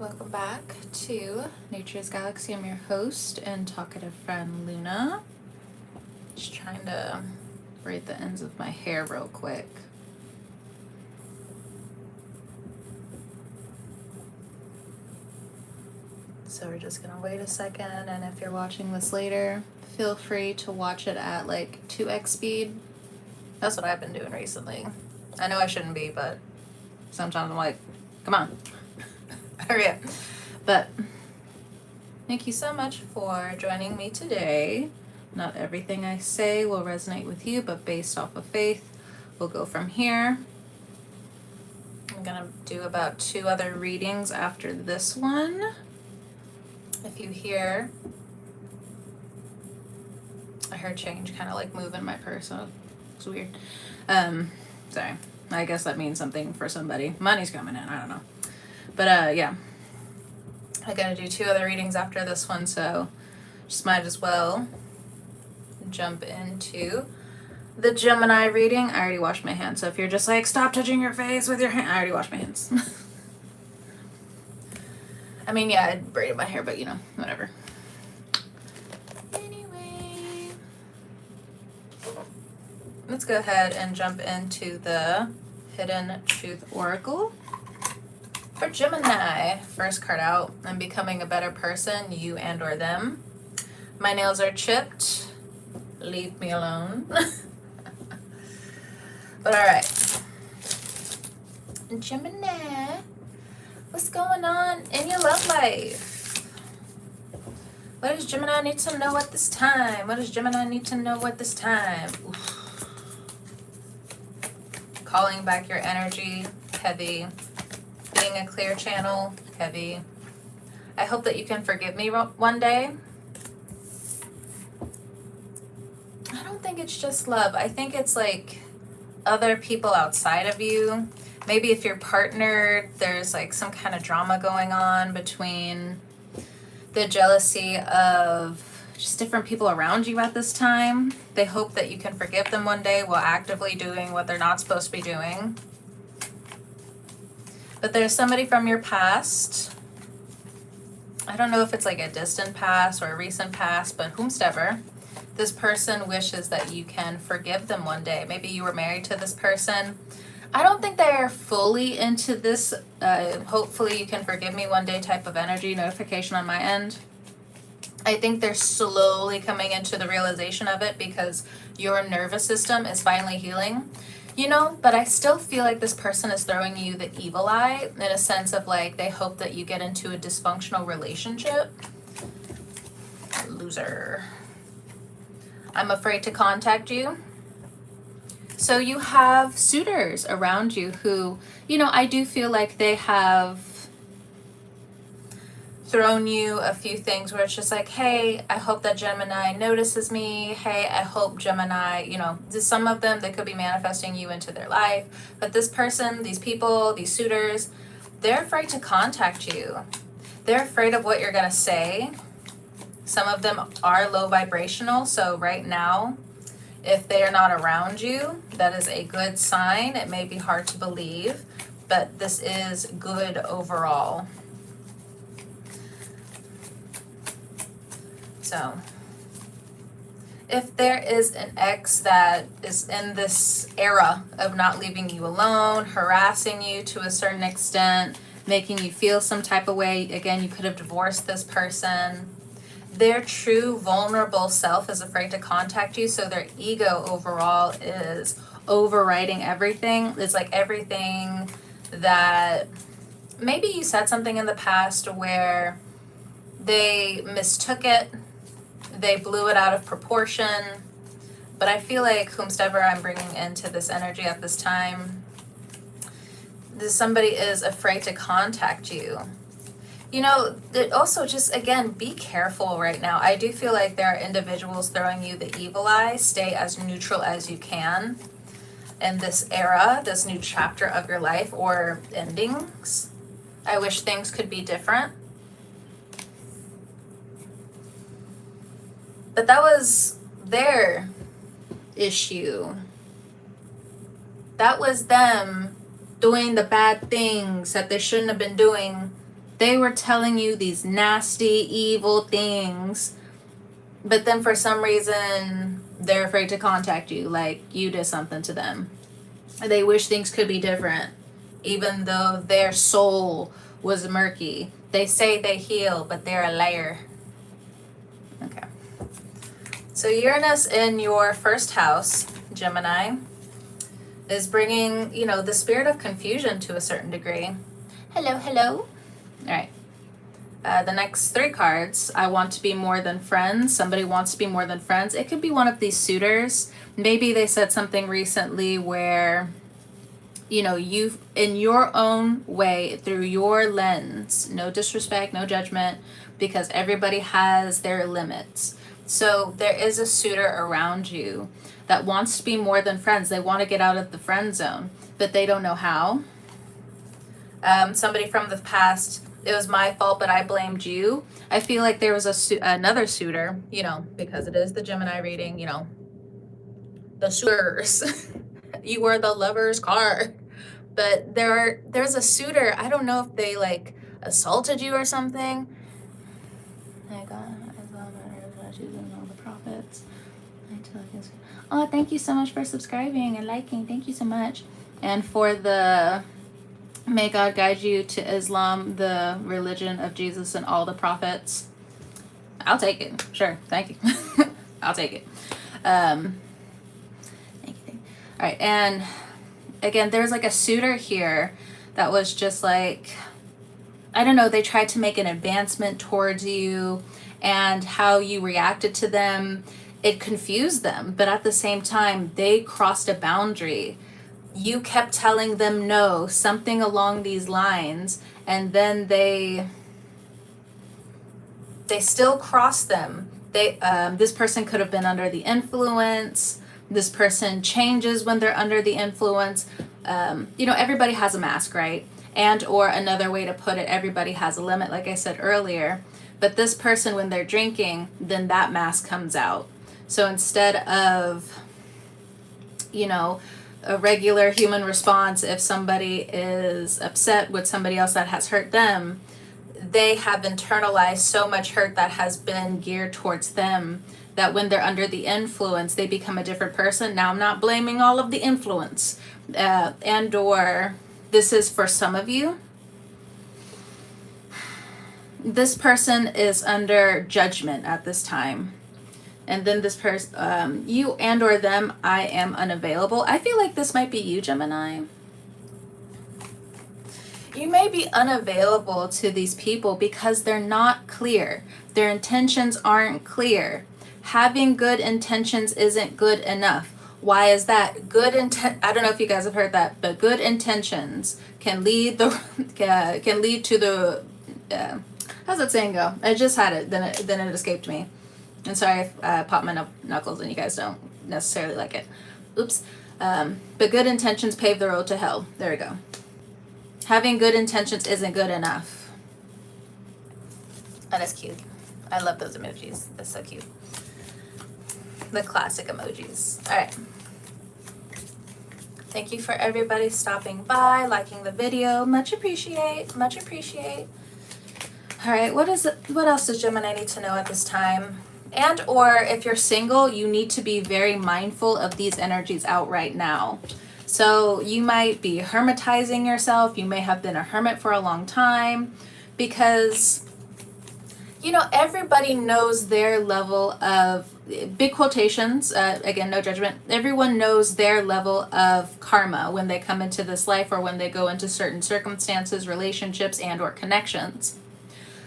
Welcome back to Nature's Galaxy. I'm your host and talkative friend Luna. Just trying to braid the ends of my hair real quick. So we're just gonna wait a second, and if you're watching this later, feel free to watch it at like 2x speed. That's what I've been doing recently. I know I shouldn't be, but sometimes I'm like, come on. Hurry up. But thank you so much for joining me today. Not everything I say will resonate with you, but based off of faith, we'll go from here. I'm gonna do about 2 other readings after this one. If you hear a hair change, kind of like moving my purse, so it's weird. Sorry. I guess that means something for somebody. Money's coming in, I don't know. But yeah, I gotta do 2 other readings after this one, so just might as well jump into the Gemini reading. I already washed my hands, so if you're just like, stop touching your face with your hand, I already washed my hands. I mean, yeah, I braided my hair, but you know, whatever. Anyway, let's go ahead and jump into the Hidden Truth Oracle. For Gemini, first card out, I'm becoming a better person, you and or them. My nails are chipped. Leave me alone. But alright. Gemini, what's going on in your love life? What does Gemini need to know at this time? What does Gemini need to know at this time? Oof. Calling back your energy, heavy. Being a clear channel, heavy. I hope that you can forgive me one day. I don't think it's just love. I think it's like other people outside of you. Maybe if you're partnered, there's like some kind of drama going on between the jealousy of just different people around you at this time. They hope that you can forgive them one day while actively doing what they're not supposed to be doing. But there's somebody from your past. I don't know if it's like a distant past or a recent past, but whomsoever. This person wishes that you can forgive them one day. Maybe you were married to this person. I don't think they're fully into this hopefully you can forgive me one day type of energy notification on my end. I think they're slowly coming into the realization of it because your nervous system is finally healing. You know, but I still feel like this person is throwing you the evil eye in a sense of like they hope that you get into a dysfunctional relationship. Loser. I'm afraid to contact you. So you have suitors around you who, you know, I do feel like they have thrown you a few things where it's just like, hey, I hope that Gemini notices me. Hey, I hope Gemini, you know, some of them, they could be manifesting you into their life. But this person, these people, these suitors, they're afraid to contact you. They're afraid of what you're going to say. Some of them are low vibrational. So right now, if they are not around you, that is a good sign. It may be hard to believe, but this is good overall. So, if there is an ex that is in this era of not leaving you alone, harassing you to a certain extent, making you feel some type of way, again, you could have divorced this person. Their true vulnerable self is afraid to contact you, so their ego overall is overriding everything. It's like everything that maybe you said something in the past where they mistook it. They blew it out of proportion, but I feel like whomsoever I'm bringing into this energy at this time, somebody is afraid to contact you. You know, also just, again, be careful right now. I do feel like there are individuals throwing you the evil eye. Stay as neutral as you can in this era, this new chapter of your life or endings. I wish things could be different. But that was their issue. That was them doing the bad things that they shouldn't have been doing They were telling you these nasty, evil things, but then for some reason they're afraid to contact you, like you did something to them. They wish things could be different, even though their soul was murky. They say they heal, but they're a liar. Okay. So Uranus in your first house, Gemini, is bringing, you know, the spirit of confusion to a certain degree. Hello, hello. All right. The next 3 cards, I want to be more than friends. Somebody wants to be more than friends. It could be one of these suitors. Maybe they said something recently where, you know, you, in your own way, through your lens, no disrespect, no judgment, because everybody has their limits. So there is a suitor around you that wants to be more than friends. They want to get out of the friend zone, but they don't know how. Somebody from the past, it was my fault, but I blamed you. I feel like there was another suitor, you know, because it is the Gemini reading, you know, the suitors. You were the lover's card. But there's a suitor. I don't know if they like assaulted you or something. My God, I love all the prophets. Oh, thank you so much for subscribing and liking. Thank you so much. And for the may God guide you to Islam, the religion of Jesus and all the prophets. I'll take it. Sure. Thank you. I'll take it. Thank you. All right. And again, there's like a suitor here that was just like, I don't know, they tried to make an advancement towards you, and how you reacted to them, it confused them. But at the same time, they crossed a boundary. You kept telling them no, something along these lines, and then they still crossed them. This person could have been under the influence. This person changes when they're under the influence. You know, everybody has a mask, right? And or another way to put it, everybody has a limit, like I said earlier. But this person, when they're drinking, then that mask comes out. So instead of, you know, a regular human response, if somebody is upset with somebody else that has hurt them, they have internalized so much hurt that has been geared towards them, that when they're under the influence, they become a different person. Now, I'm not blaming all of the influence, and or this is for some of you. This person is under judgment at this time. And then this person, you and or them, I am unavailable. I feel like this might be you, Gemini. You may be unavailable to these people because they're not clear. Their intentions aren't clear. Having good intentions isn't good enough. Why is that? I don't know if you guys have heard that, but good intentions can lead to the how's that saying go? I just had it, then it escaped me. And sorry if I popped my knuckles and you guys don't necessarily like it. Oops. But good intentions pave the road to hell. There we go. Having good intentions isn't good enough. That is cute. I love those emojis. That's so cute. The classic emojis. All right. Thank you for everybody stopping by, liking the video. Much appreciate. Much appreciate. All right. What else does Gemini need to know at this time? And or if you're single, you need to be very mindful of these energies out right now. So you might be hermitizing yourself. You may have been a hermit for a long time because, you know, everybody knows their level of, big quotations, again, no judgment. Everyone knows their level of karma when they come into this life or when they go into certain circumstances, relationships, and or connections.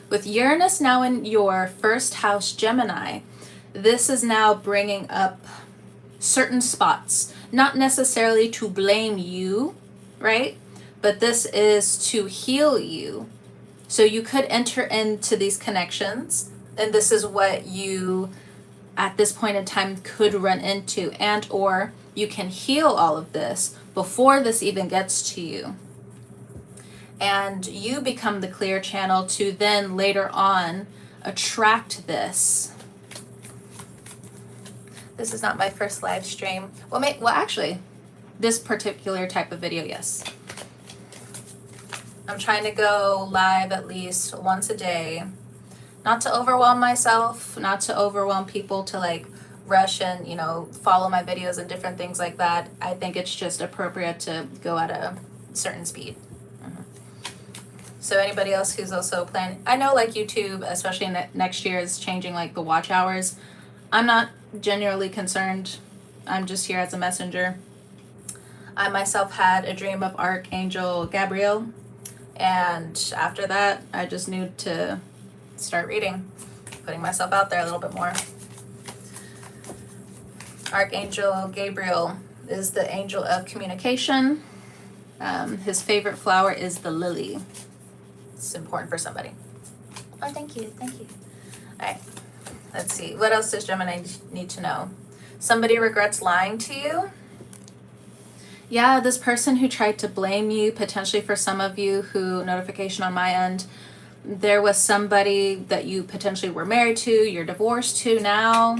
With Uranus now in your first house, Gemini, this is now bringing up certain spots, not necessarily to blame you, right? But this is to heal you. So you could enter into these connections, and this is what you, at this point in time, could run into, and or you can heal all of this before this even gets to you. And you become the clear channel to then later on attract this. This is not my first live stream. Well, actually, this particular type of video, yes. I'm trying to go live at least once a day. Not to overwhelm myself, not to overwhelm people to like rush and, you know, follow my videos and different things like that. I think it's just appropriate to go at a certain speed. So anybody else who's also planning, I know like YouTube, especially next year, is changing like the watch hours. I'm not genuinely concerned. I'm just here as a messenger. I myself had a dream of Archangel Gabriel, and after that, I just knew to start reading, putting myself out there a little bit more. Archangel Gabriel is the angel of communication. His favorite flower is the lily. It's important for somebody. Oh, thank you, thank you. All right, let's see. What else does Gemini need to know? Somebody regrets lying to you. Yeah, this person who tried to blame you, potentially for some of you who, notification on my end, there was somebody that you potentially were married to, you're divorced to now.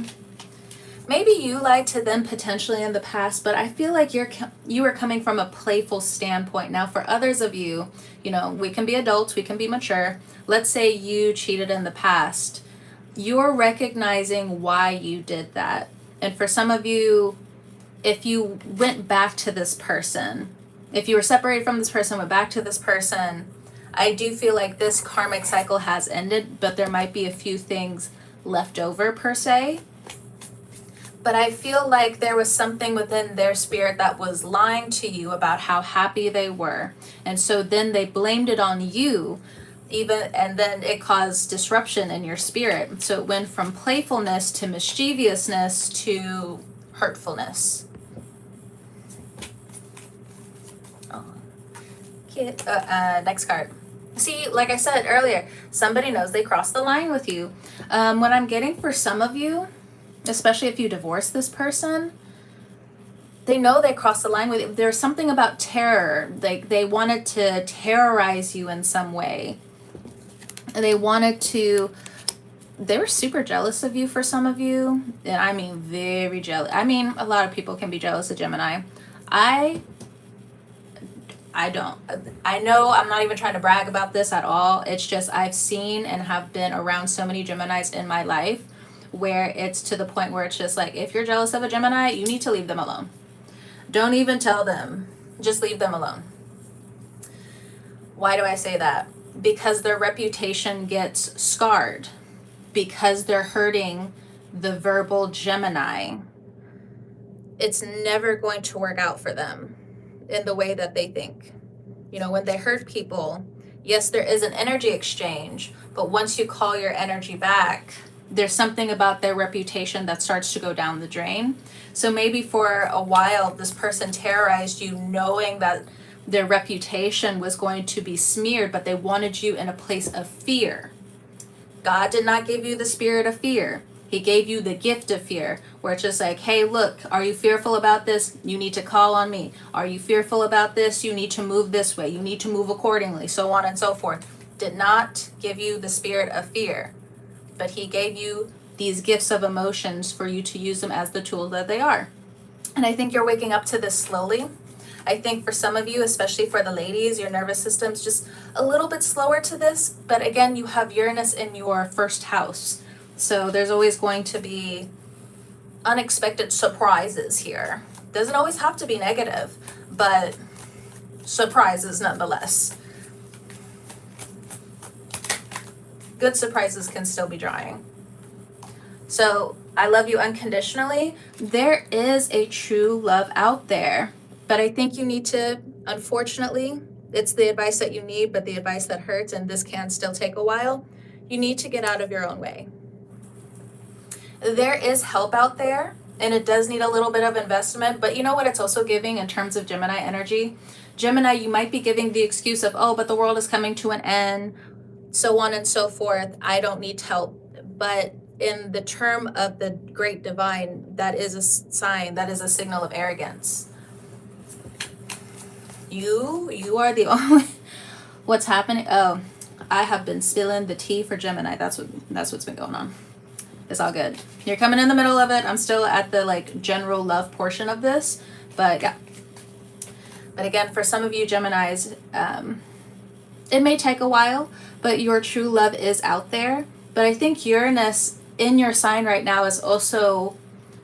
Maybe you lied to them potentially in the past, but I feel like you are coming from a playful standpoint. Now, for others of you, you know, we can be adults, we can be mature. Let's say you cheated in the past. You're recognizing why you did that. And for some of you, if you went back to this person, if you were separated from this person, went back to this person, I do feel like this karmic cycle has ended, but there might be a few things left over per se. But I feel like there was something within their spirit that was lying to you about how happy they were. And so then they blamed it on you, and then it caused disruption in your spirit. So it went from playfulness to mischievousness to hurtfulness. Oh. Next card. See, like I said earlier, somebody knows they crossed the line with you. What I'm getting for some of you, especially if you divorce this person, they know they crossed the line with you. There's something about terror. They wanted to terrorize you in some way. They were super jealous of you for some of you. And I mean, very jealous. I mean, a lot of people can be jealous of Gemini. I don't. I know I'm not even trying to brag about this at all. It's just I've seen and have been around so many Geminis in my life where it's to the point where it's just like, if you're jealous of a Gemini, you need to leave them alone. Don't even tell them. Just leave them alone. Why do I say that? Because their reputation gets scarred. Because they're hurting the verbal Gemini. It's never going to work out for them in the way that they think. You know, when they hurt people, yes, there is an energy exchange, but once you call your energy back, there's something about their reputation that starts to go down the drain. So maybe for a while, this person terrorized you knowing that their reputation was going to be smeared, but they wanted you in a place of fear. God did not give you the spirit of fear. He gave you the gift of fear, where it's just like, hey, look, are you fearful about this? You need to call on me. Are you fearful about this? You need to move this way. You need to move accordingly, so on and so forth. Did not give you the spirit of fear, but he gave you these gifts of emotions for you to use them as the tool that they are. And I think you're waking up to this slowly. I think for some of you, especially for the ladies, your nervous system's just a little bit slower to this. But again, you have Uranus in your first house. So there's always going to be unexpected surprises here. Doesn't always have to be negative, but surprises nonetheless. Good surprises can still be drawing. So I love you unconditionally. There is a true love out there, but I think you need to, unfortunately, it's the advice that you need, but the advice that hurts, and this can still take a while. You need to get out of your own way. There is help out there, and it does need a little bit of investment, but you know what it's also giving in terms of Gemini energy? Gemini, you might be giving the excuse of, oh, but the world is coming to an end, so on and so forth. I don't need help. But in the term of the great divine, that is a sign, that is a signal of arrogance. You are the only, what's happening? Oh, I have been spilling the tea for Gemini. That's what's been going on. It's all good. You're coming in the middle of it. I'm still at the like general love portion of this, but yeah. But again, for some of you Geminis, It may take a while, but your true love is out there. But I think Uranus in your sign right now is also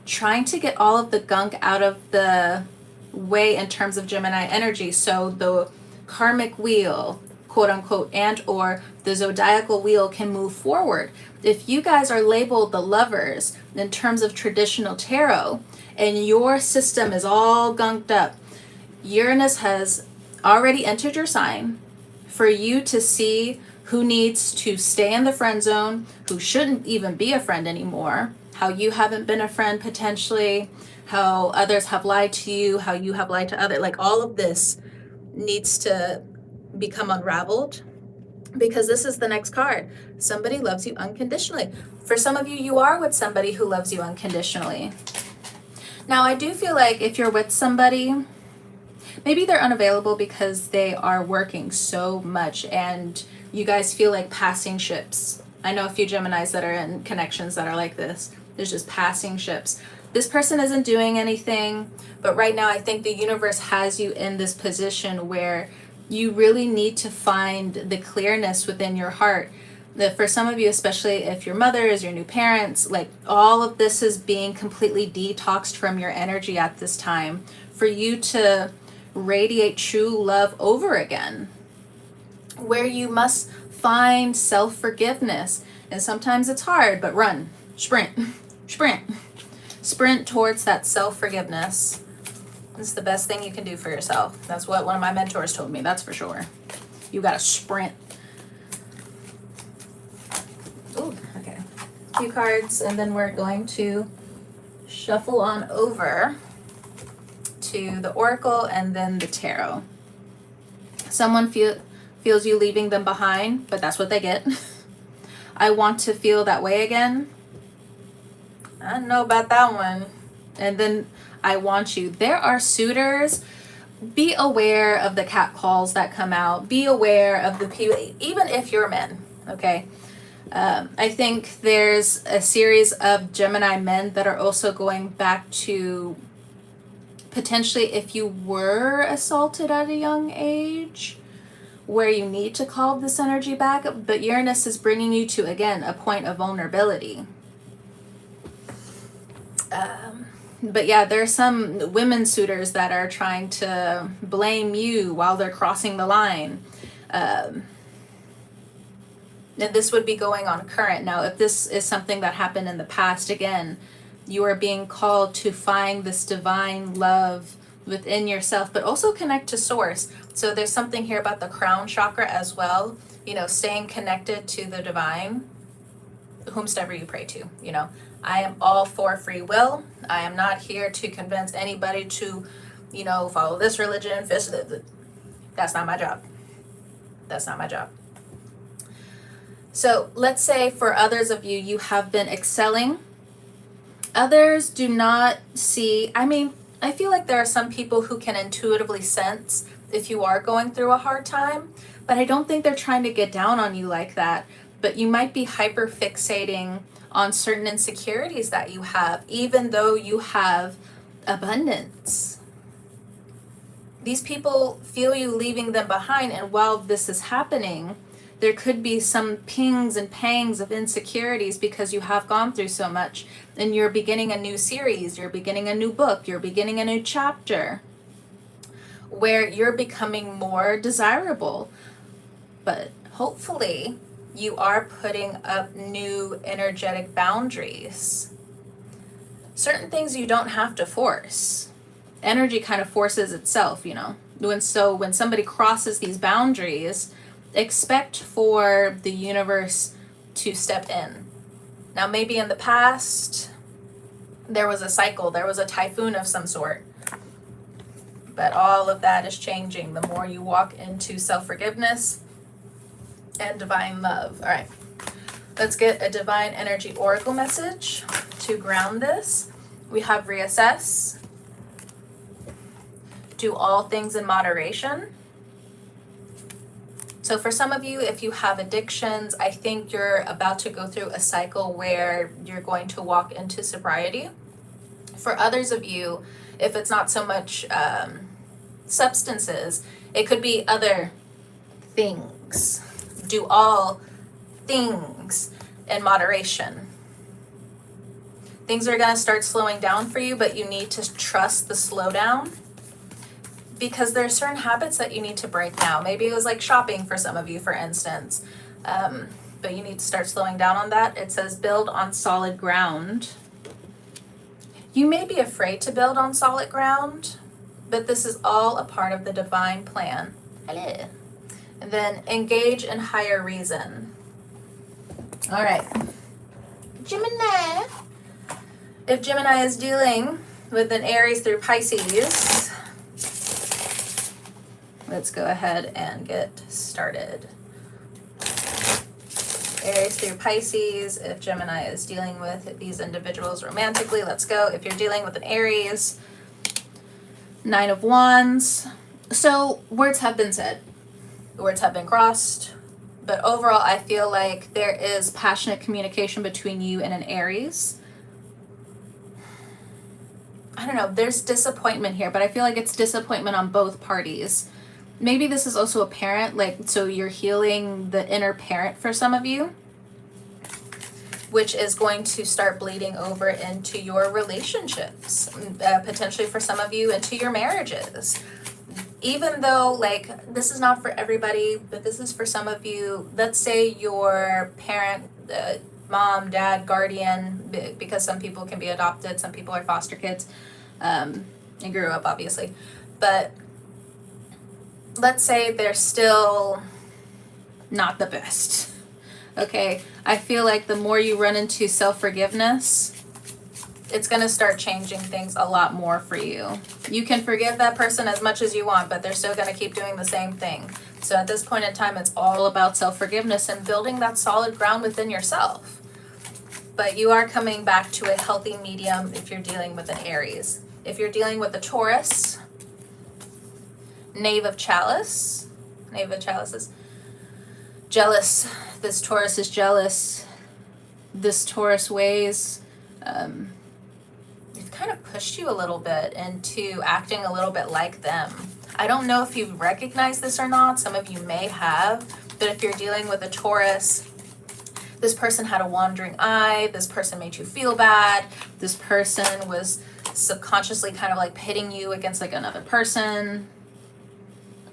trying to get all of the gunk out of the way in terms of Gemini energy. So the karmic wheel, quote unquote, and or the zodiacal wheel can move forward. If you guys are labeled the lovers in terms of traditional tarot and your system is all gunked up, Uranus has already entered your sign for you to see who needs to stay in the friend zone, who shouldn't even be a friend anymore, how you haven't been a friend potentially, how others have lied to you, how you have lied to others. Like all of this needs to become unraveled, because this is the next card. Somebody loves you unconditionally. For some of you, you are with somebody who loves you unconditionally. Now, I do feel like if you're with somebody, maybe they're unavailable because they are working so much and you guys feel like passing ships. I know a few Geminis that are in connections that are like this. There's just passing ships. This person isn't doing anything, but right now I think the universe has you in this position where you really need to find the clearness within your heart. That for some of you, especially if your mother is your new parents, like all of this is being completely detoxed from your energy at this time for you to radiate true love over again, where you must find self-forgiveness. And sometimes it's hard, but run, sprint, sprint towards that self-forgiveness. It's the best thing you can do for yourself. That's what one of my mentors told me, that's for sure. You gotta sprint. Ooh, okay. A few cards, and then we're going to shuffle on over to the Oracle and then the Tarot. Someone feels you leaving them behind, but that's what they get. I want to feel that way again. I don't know about that one. And then I want you. There are suitors. Be aware of the cat calls that come out. Be aware of the people, even if you're men, okay? I think there's a series of Gemini men that are also going back to potentially if you were assaulted at a young age, where you need to call this energy back. But Uranus is bringing you to, again, a point of vulnerability. But yeah, there's some women suitors that are trying to blame you while they're crossing the line. And this would be going on current. Now, if this is something that happened in the past, again, you are being called to find this divine love within yourself, but also connect to source. So there's something here about the crown chakra as well, you know, staying connected to the divine, whomsoever you pray to, you know. I am all for free will. I am not here to convince anybody to, you know, follow this religion. That's not my job. That's not my job. So let's say for others of you, you have been excelling. Others do not see, I mean, I feel like there are some people who can intuitively sense if you are going through a hard time, but I don't think they're trying to get down on you like that. But you might be hyper fixating on certain insecurities that you have, even though you have abundance. These people feel you leaving them behind, and while this is happening, there could be some pings and pangs of insecurities because you have gone through so much, and you're beginning a new series, you're beginning a new book, you're beginning a new chapter where you're becoming more desirable. But hopefully you are putting up new energetic boundaries. Certain things you don't have to force. Energy kind of forces itself, you know. When somebody crosses these boundaries, expect for the universe to step in. Now, maybe in the past, there was a cycle, there was a typhoon of some sort. But all of that is changing the more you walk into self-forgiveness and divine love. All right, let's get a divine energy oracle message to ground this. We have reassess, do all things in moderation. So for some of you, if you have addictions, I think you're about to go through a cycle where you're going to walk into sobriety. For others of you, if it's not so much substances, it could be other things. things. Do all things in moderation. Things are going to start slowing down for you, but you need to trust the slowdown, because there are certain habits that you need to break now. Maybe it was like shopping for some of you, for instance. But you need to start slowing down on that. It says build on solid ground. You may be afraid to build on solid ground, but this is all a part of the divine plan. Hello. And then engage in higher reason. All right. Gemini. If Gemini is dealing with an Aries through Pisces, let's go ahead and get started. Aries through Pisces, if Gemini is dealing with these individuals romantically, let's go. If you're dealing with an Aries, 9 of Wands. So words have been said, words have been crossed, but overall I feel like there is passionate communication between you and an Aries. I don't know, there's disappointment here, but I feel like it's disappointment on both parties. Maybe this is also a parent, like, so you're healing the inner parent for some of you, which is going to start bleeding over into your relationships, potentially for some of you into your marriages. Even though, like, this is not for everybody, but this is for some of you. Let's say your parent, mom, dad, guardian, because some people can be adopted, some people are foster kids, and grew up, obviously. But let's say they're still not the best. Okay, I feel like the more you run into self-forgiveness, it's going to start changing things a lot more for you. You can forgive that person as much as you want, but they're still going to keep doing the same thing. So at this point in time, it's all about self-forgiveness and building that solid ground within yourself. But you are coming back to a healthy medium if you're dealing with an Aries. If you're dealing with a Taurus, Knave of Chalice. Knave of Chalice is jealous. This Taurus is jealous. This Taurus weighs, they've kind of pushed you a little bit into acting a little bit like them. I don't know if you recognize this or not. Some of you may have, but if you're dealing with a Taurus, this person had a wandering eye. This person made you feel bad. This person was subconsciously kind of like pitting you against like another person.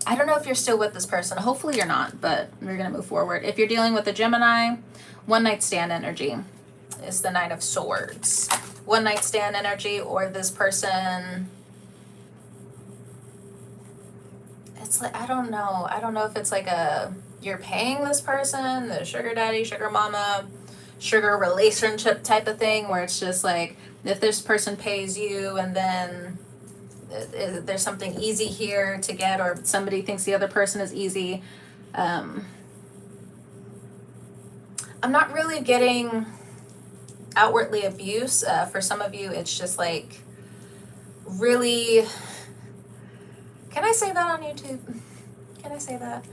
I don't know if you're still with this person. Hopefully you're not, but we're going to move forward. If you're dealing with a Gemini, one night stand energy is the Nine of Swords. One night stand energy, or this person, it's like, I don't know if it's like you're paying this person, the sugar daddy, sugar mama, sugar relationship type of thing, where it's just like, if this person pays you and then there's something easy here to get, or somebody thinks the other person is easy. I'm not really getting outwardly abuse. For some of you, it's just like really, can I say that on YouTube? Can I say that?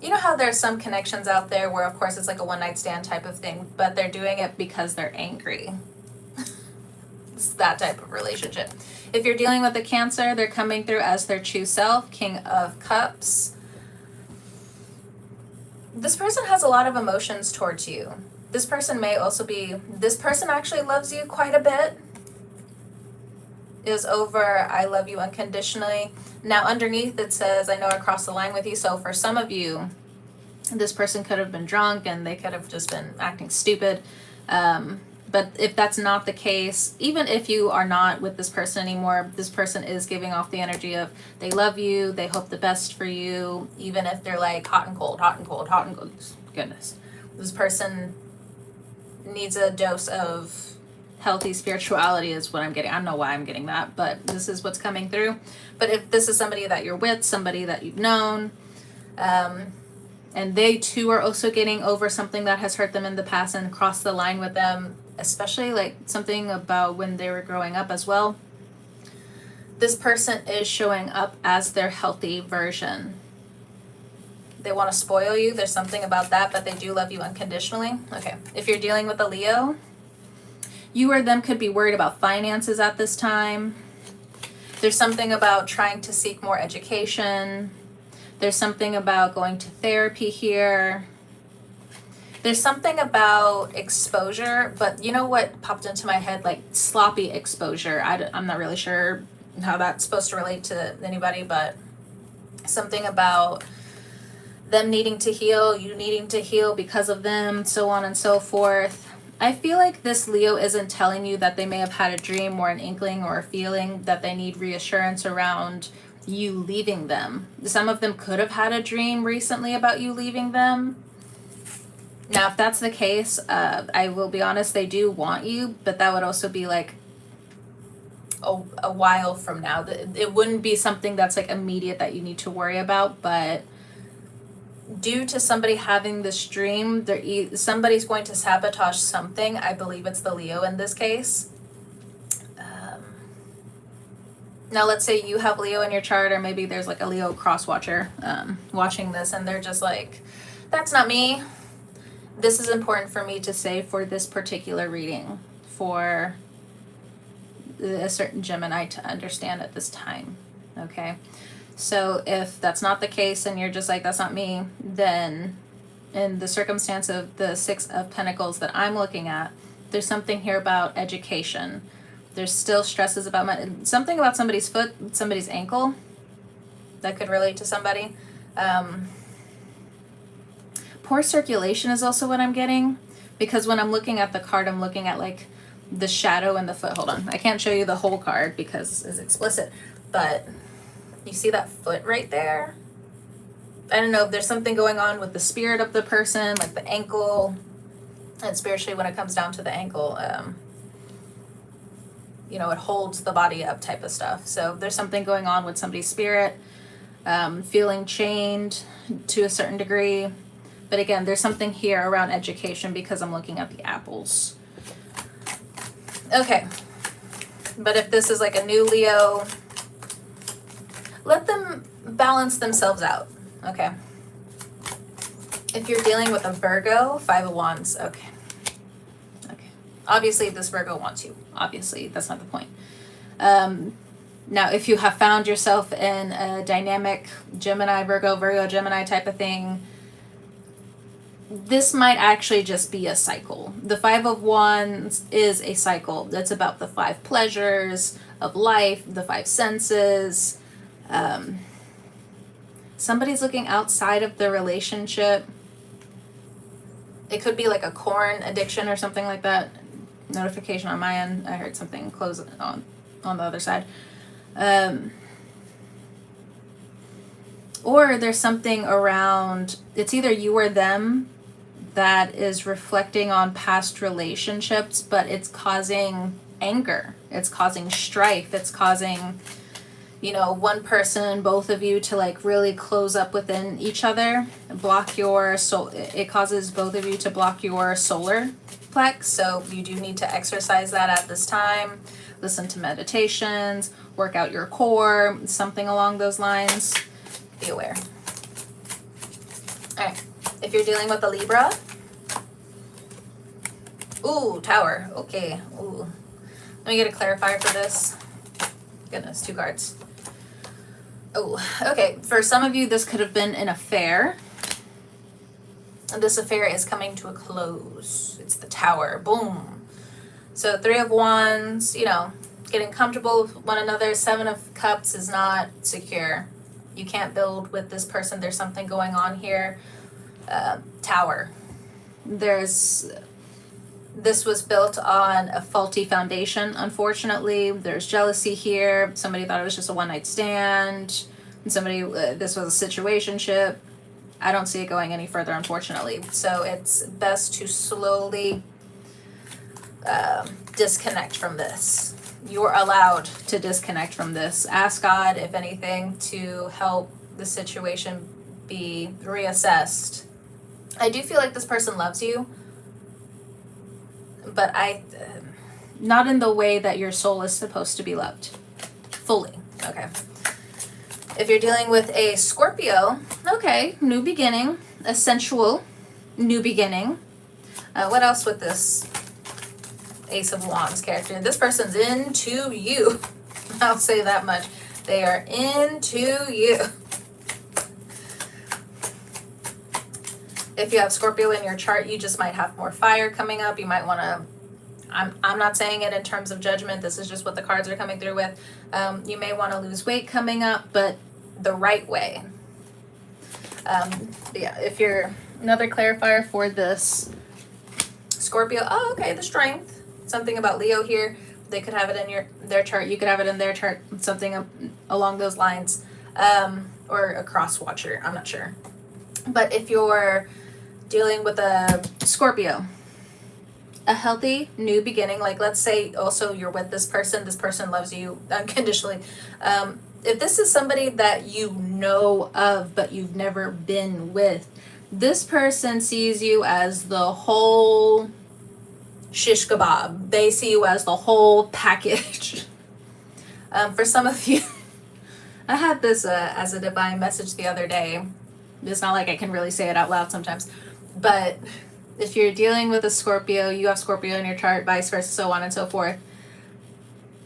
You know how there's some connections out there where, of course, it's like a one-night stand type of thing, but they're doing it because they're angry. It's that type of relationship. If you're dealing with a Cancer, they're coming through as their true self, King of Cups. This person has a lot of emotions towards you. This person may also be, this person actually loves you quite a bit. Is over, I love you unconditionally. Now underneath it says, I know I crossed the line with you. So for some of you, this person could have been drunk and they could have just been acting stupid. But if that's not the case, even if you are not with this person anymore, this person is giving off the energy of they love you, they hope the best for you, even if they're like hot and cold, hot and cold, hot and cold. Goodness. This person needs a dose of healthy spirituality is what I'm getting. I don't know why I'm getting that, but this is what's coming through. But if this is somebody that you're with, somebody that you've known, and they too are also getting over something that has hurt them in the past and crossed the line with them, especially like something about when they were growing up as well. This person is showing up as their healthy version. They want to spoil you. There's something about that, but they do love you unconditionally. Okay, if you're dealing with a Leo, you or them could be worried about finances at this time. There's something about trying to seek more education. There's something about going to therapy here. There's something about exposure, but you know what popped into my head? Like sloppy exposure. I'm not really sure how that's supposed to relate to anybody, but something about them needing to heal, you needing to heal because of them, so on and so forth. I feel like this Leo isn't telling you that they may have had a dream or an inkling or a feeling that they need reassurance around you leaving them. Some of them could have had a dream recently about you leaving them. Now, if that's the case, I will be honest, they do want you, but that would also be like a while from now. It wouldn't be something that's like immediate that you need to worry about, but due to somebody having this dream, somebody's going to sabotage something. I believe it's the Leo in this case. Now, let's say you have Leo in your chart, or maybe there's like a Leo cross-watcher watching this, and they're just like, that's not me. This is important for me to say for this particular reading, for a certain Gemini to understand at this time, okay? So if that's not the case and you're just like, that's not me, then in the circumstance of the Six of Pentacles that I'm looking at, there's something here about education. There's still stresses about something about somebody's foot, somebody's ankle that could relate to somebody. Poor circulation is also what I'm getting, because when I'm looking at the card, I'm looking at like the shadow in the foot. Hold on. I can't show you the whole card because it's explicit, but you see that foot right there? I don't know if there's something going on with the spirit of the person, like the ankle, and spiritually when it comes down to the ankle, you know, it holds the body up type of stuff. So there's something going on with somebody's spirit, feeling chained to a certain degree. But again, there's something here around education because I'm looking at the apples. Okay. But if this is like a new Leo, let them balance themselves out, okay? If you're dealing with a Virgo, Five of Wands, okay. Obviously, if this Virgo wants you, obviously, that's not the point. Now, if you have found yourself in a dynamic Gemini, Virgo, Gemini type of thing, this might actually just be a cycle. The Five of Wands is a cycle. That's about the five pleasures of life, the five senses. Somebody's looking outside of the relationship. It could be like a corn addiction or something like that. Notification on my end. I heard something close on the other side. Or there's something around, it's either you or them that is reflecting on past relationships, but it's causing anger. It's causing strife. It's causing, you know, one person, both of you to like really close up within each other, block your soul. It causes both of you to block your solar plex. So you do need to exercise that at this time. Listen to meditations, work out your core, something along those lines. Be aware. All right. If you're dealing with a Libra, ooh, Tower. Okay. Ooh. Let me get a clarifier for this. Goodness, 2 cards. Oh, okay. For some of you, this could have been an affair. And this affair is coming to a close. It's the Tower. Boom. So 3 of Wands, you know, getting comfortable with one another. 7 of Cups is not secure. You can't build with this person. There's something going on here. Tower. This was built on a faulty foundation, unfortunately. There's jealousy here. Somebody thought it was just a one-night stand. And somebody, this was a situationship. I don't see it going any further, unfortunately. So it's best to slowly disconnect from this. You're allowed to disconnect from this. Ask God, if anything, to help the situation be reassessed. I do feel like this person loves you, but not in the way that your soul is supposed to be loved. Fully. Okay. If you're dealing with a Scorpio, okay, new beginning, a sensual new beginning. What else with this Ace of Wands character? This person's into you. I'll say that much. They are into you. If you have Scorpio in your chart, you just might have more fire coming up. You might want to, I'm not saying it in terms of judgment. This is just what the cards are coming through with. You may want to lose weight coming up, but the right way. Yeah, if you're another clarifier for this Scorpio, oh, okay, the strength. Something about Leo here. They could have it in their chart. You could have it in their chart. Something along those lines, or a cross watcher. I'm not sure. But if you're dealing with a Scorpio, a healthy new beginning, like let's say also you're with this person loves you unconditionally. If this is somebody that you know of but you've never been with, this person sees you as the whole shish kebab. They see you as the whole package. For some of you, I had this as a divine message the other day. It's not like I can really say it out loud sometimes, but if you're dealing with a Scorpio, you have Scorpio in your chart, vice versa, so on and so forth.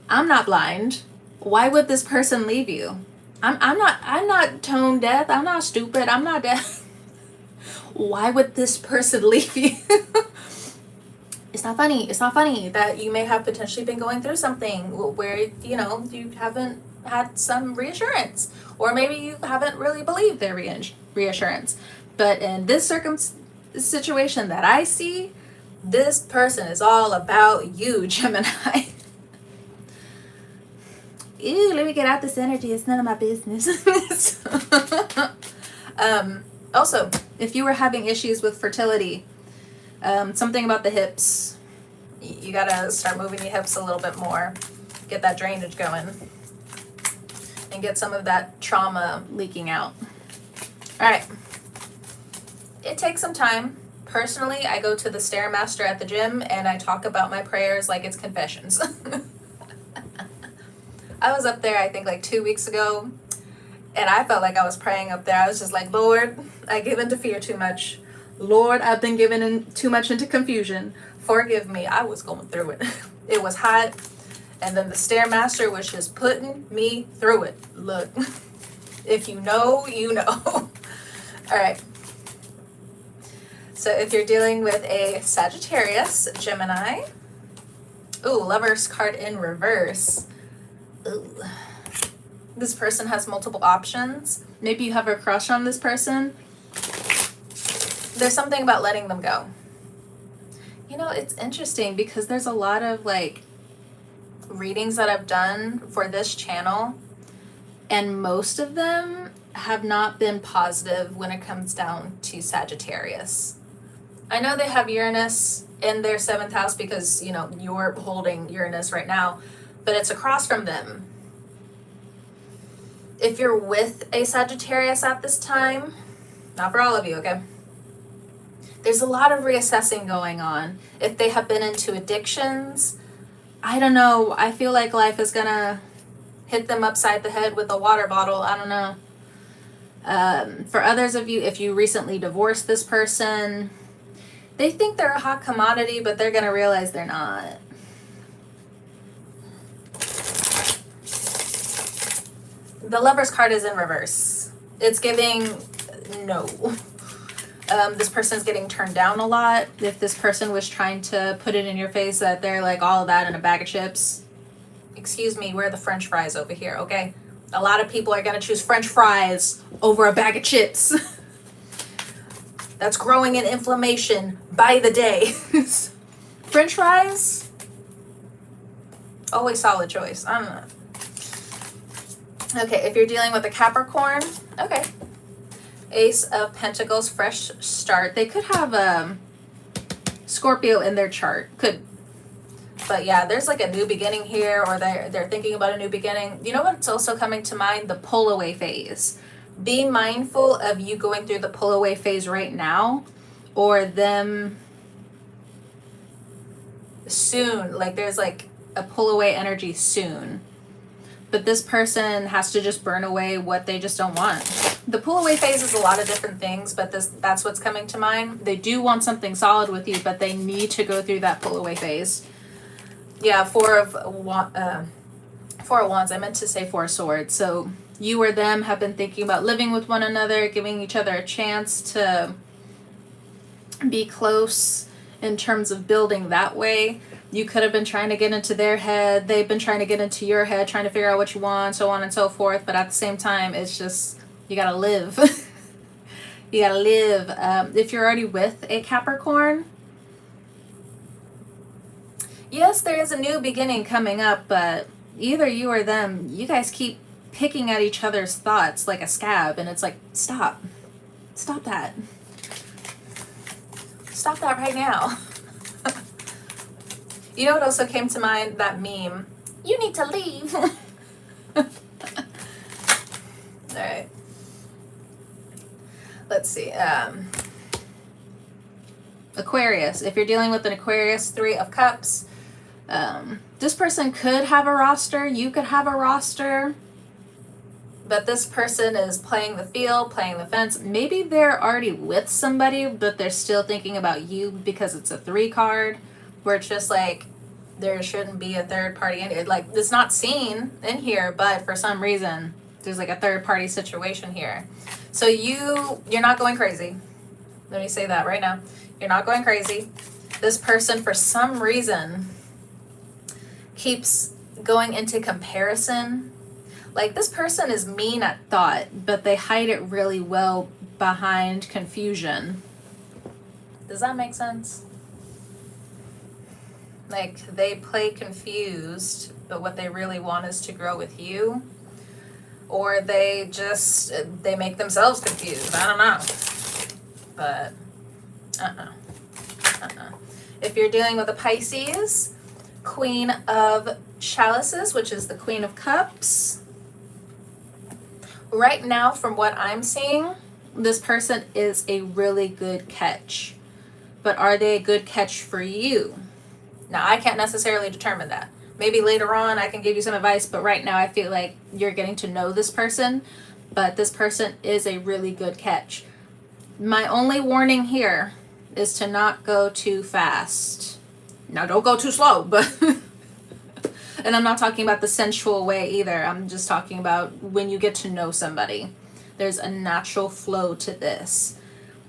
I'm not blind. Why would this person leave you? I'm not tone deaf. I'm not stupid. I'm not deaf. Why would this person leave you? It's not funny. It's not funny that you may have potentially been going through something where, you know, you haven't had some reassurance, or maybe you haven't really believed their reassurance. But in this situation that I see, this person is all about you, Gemini. Ew, let me get out this energy. It's none of my business. Also, if you were having issues with fertility, something about the hips, you gotta start moving your hips a little bit more, get that drainage going, and get some of that trauma leaking out. All right. It takes some time. Personally, I go to the Stairmaster at the gym and I talk about my prayers like it's confessions. I was up there, I think like 2 weeks ago, and I felt like I was praying up there. I was just like, Lord, I give into fear too much. Lord, I've been given too much into confusion. Forgive me. I was going through it. It was hot. And then the Stairmaster was just putting me through it. Look, if you know, you know. All right. So if you're dealing with a Sagittarius, Gemini. Ooh, Lover's card in reverse. Ooh. This person has multiple options. Maybe you have a crush on this person. There's something about letting them go. You know, it's interesting because there's a lot of like readings that I've done for this channel, and most of them have not been positive when it comes down to Sagittarius. I know they have Uranus in their 7th house because, you know, you're holding Uranus right now, but it's across from them. If you're with a Sagittarius at this time, not for all of you, okay? There's a lot of reassessing going on. If they have been into addictions, I don't know. I feel like life is gonna hit them upside the head with a water bottle. I don't know. For others of you, if you recently divorced this person, they think they're a hot commodity, but they're gonna realize they're not. The Lover's card is in reverse. It's giving no. This person's getting turned down a lot. If this person was trying to put it in your face that they're like all of that in a bag of chips, excuse me, we're the French fries over here, okay? A lot of people are going to choose French fries over a bag of chips. That's growing in inflammation by the day. French fries, always solid choice. I don't know. Okay, if you're dealing with a Capricorn, okay. Ace of Pentacles, fresh start. They could have Scorpio in their chart. Could. But yeah, there's like a new beginning here, or they're thinking about a new beginning. You know what's also coming to mind? The pull away phase. Be mindful of you going through the pull away phase right now, or them soon. Like there's like a pull away energy soon. But this person has to just burn away what they just don't want. The pull away phase is a lot of different things, but that's what's coming to mind. They do want something solid with you, but they need to go through that pull away phase. Yeah, Four of Wands. I meant to say Four of Swords. So you or them have been thinking about living with one another, giving each other a chance to be close in terms of building that way. You could have been trying to get into their head. They've been trying to get into your head, trying to figure out what you want, so on and so forth. But at the same time, it's just, you gotta live. You gotta live. If you're already with a Capricorn, yes, there is a new beginning coming up, but either you or them, you guys keep picking at each other's thoughts like a scab, and it's like, stop. Stop that. Stop that right now. You know what also came to mind? That meme. You need to leave. Alright. Let's see. Aquarius. If you're dealing with an Aquarius, 3 of Cups, this person could have a roster. You could have a roster. But this person is playing the field, playing the fence. Maybe they're already with somebody, but they're still thinking about you because it's a 3 card, where it's just like, there shouldn't be a third party in it. Like, it's not seen in here, but for some reason, there's like a third party situation here. So you're not going crazy. Let me say that right now. You're not going crazy. This person, for some reason, keeps going into comparison. Like, this person is mean at thought, but they hide it really well behind confusion. Does that make sense? Like, they play confused, but what they really want is to grow with you. Or they make themselves confused. I don't know. But, If you're dealing with a Pisces, Queen of Chalices, which is the Queen of Cups. Right now, from what I'm seeing, this person is a really good catch. But are they a good catch for you? Now, I can't necessarily determine that. Maybe later on I can give you some advice, but right now I feel like you're getting to know this person, but this person is a really good catch. My only warning here is to not go too fast. Now, don't go too slow, but... And I'm not talking about the sensual way either. I'm just talking about when you get to know somebody. There's a natural flow to this.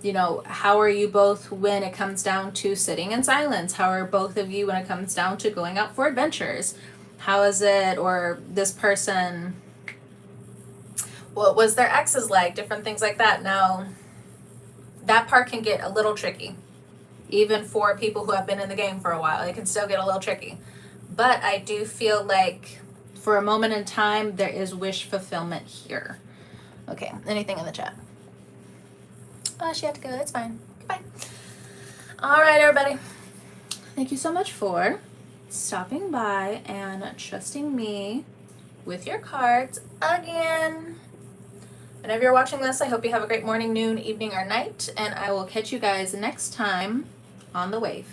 You know, how are you both when it comes down to sitting in silence? How are both of you when it comes down to going out for adventures? How is it, or this person, what was their exes like? Different things like that. Now, that part can get a little tricky. Even for people who have been in the game for a while, it can still get a little tricky. But I do feel like for a moment in time, there is wish fulfillment here. Okay, anything in the chat? Oh, she had to go. It's fine. Goodbye. All right, everybody. Thank you so much for stopping by and trusting me with your cards again. Whenever you're watching this, I hope you have a great morning, noon, evening, or night. And I will catch you guys next time on the wave.